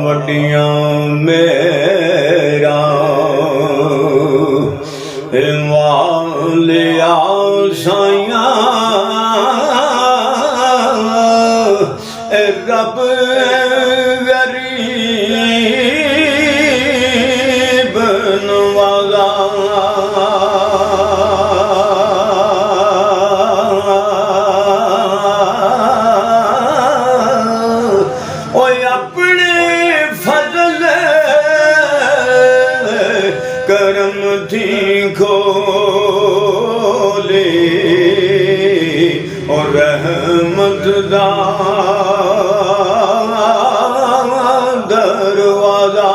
वड्डियां मेरा वालिया साइया रब गरीब नवाज़ा करम थी खोले और रहमत दा दरवाजा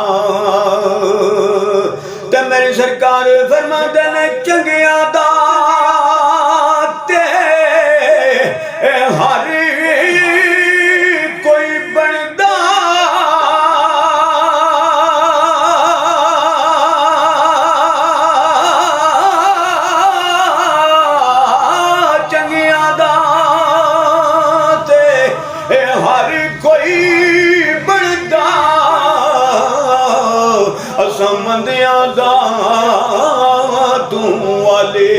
ते मेरी सरकार फरमाते ने चंगिया दा ते हर कोई बनदा समंदिया दा तू वाले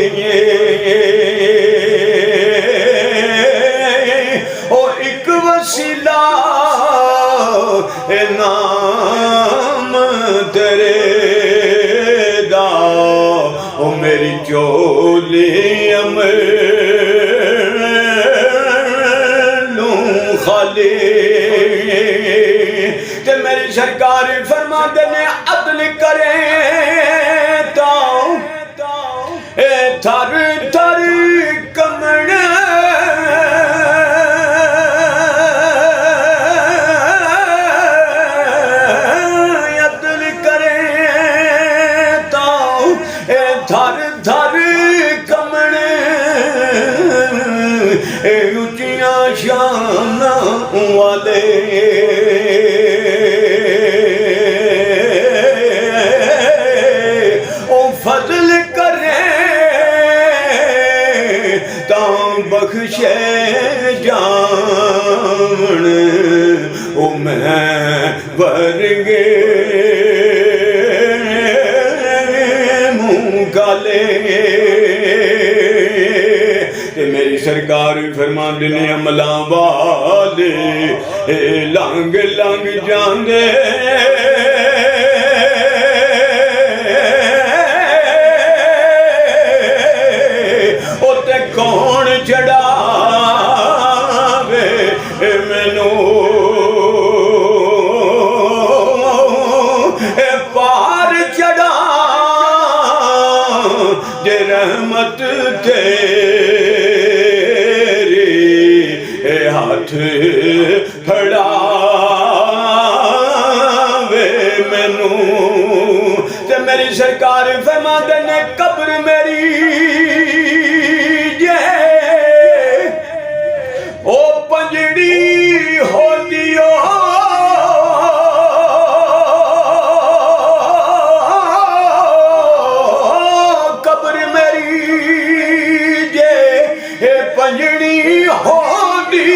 ओ एक वसीला नाम तेरे दा ओ मेरी चोली अमलू खाली ते मेरी सरकार फरमाते ने अदल करे तो थर थर कमण अदल करे तो थर थर कमण उचिया शान वाले फजल करे तां बख्शे जान ओ मैं वर्गे मुँह गाले ते मेरी सरकार फरमांदे ने अमला वाले लंघ लंघ जांदे कौन चढ़ावे मैनू पार चढ़ा जे रहमत तेरी हाथ फड़ावे मैनू ते मेरी सरकार फरमाते ने कब्र मेरी ओ पंजड़ी हो दियो कब्र मेरी जे पंजड़ी हो दी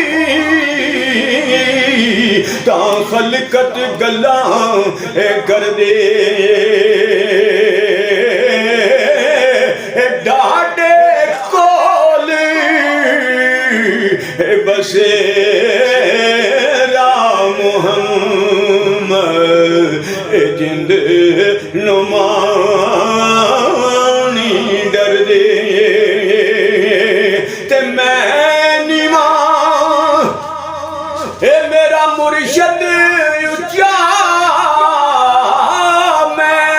ता खलकत गल्ला कर दे डाटे कोल बसे मुहम्मद जिंद नुमानी डर दे ते मैं निमा मेरा मुर्शद उच्चा मैं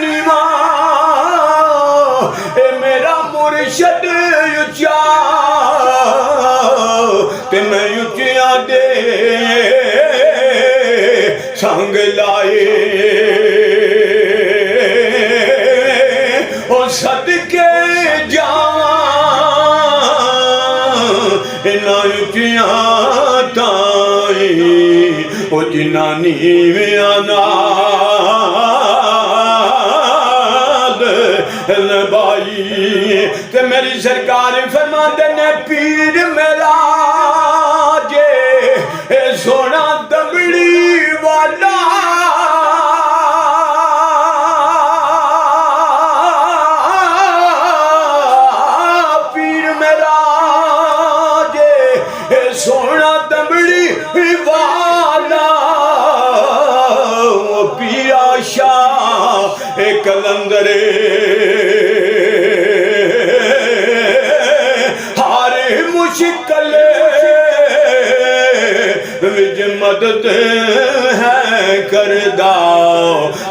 निमा मेरा मुर्शद उच्चा ते मैं उच्चिया दे संग लाए ओ सदके जावां ना उच्चिया ताई ओ जिनानी में आना भाई ते मेरी सरकार फरमाते ने पीर मेरा जे सोना दबड़ी वाला पीर मेरा जे सोना दबड़ी वाला पीरा शाह कलंदरे हारे मुश्किल विच मदद है करदा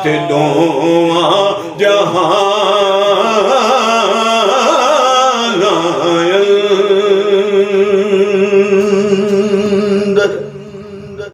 ते दोवां जहां